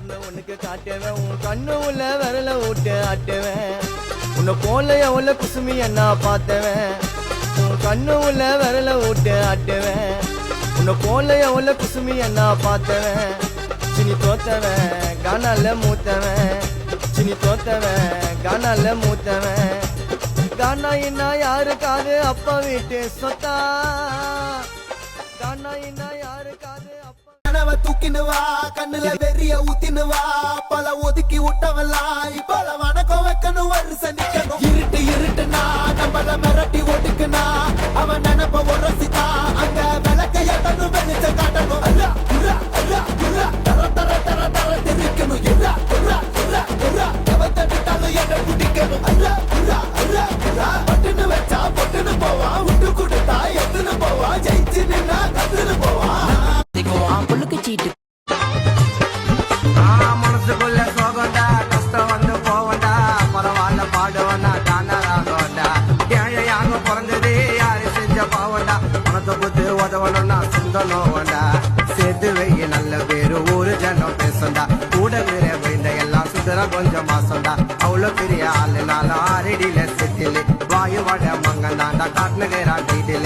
யாருன்னு உனக்கு காட்டுவேன் உன் கண்ணு உள்ள விரல விட்டு ஆட்டுவேன் உன்னை போல எவ்வளோ குசுமி என்ன பார்த்தவன் உன் கண்ணு உள்ள விரல விட்டு ஆட்டுவேன் உன்னை போல எவ்வளோ குசுமி என்ன பார்த்தவன் சினி தோத்தவன் கானால மூத்தவன் சினி தோத்தவன் கானால மூத்தவன் கானா இன்னா யாருக்காது அப்பா வீட்டு சொத்தா கானா இன்னா யாருக்காது அப்பா கனவ தூக்கினுவா கண்ணுல வெறிய ஊத்தினுவா பல ஒதுக்கி விட்டவளா இப்பல வணக்கம் வைக்கணும் வருஷ நிக்கணும் இருட்டு இருட்டுனா நம்மள மிரட்டி ஒடுக்குனா அவன் நினைப்ப உரசிதா அங்க விளக்க எட்டனு வெளிச்ச காட்டணும் அல்ல உரா அல்ல உரா தர தர தர தர தெரிக்கணும் இல்ல உரா உரா உரா எவத்தட்டாலும் என்ன குடிக்கணும் அல்ல உரா அல்ல உரா பட்டுன்னு வச்சா பொட்டுன்னு போவா விட்டு கொடுத்தா எத்துன்னு போவா ஜெயிச்சு நின்னா கத்துன்னு போவா மனசுக்குள்ள சோகண்டா கஷ்டம் வந்து போவண்டா பரவாயில்ல பாடுவண்டா தானராகண்டா ஏழையாக பிறந்ததே யாரு செஞ்ச பாவண்டா மனத்தை புத்து உதவணும்னா சொந்தனோவண்டா சேர்த்து வெய்ய நல்ல பேரு ஊரு ஜனம் பேசண்டா கூட வைந்த எல்லாம் சுந்தர கொஞ்சம் மாசம்டா அவ்வளவு பெரிய ஆளு நானும் ஆரடியில செட்டில வாயு வட மங்கந்தாண்டா காட்டுனுகிறா வீட்டில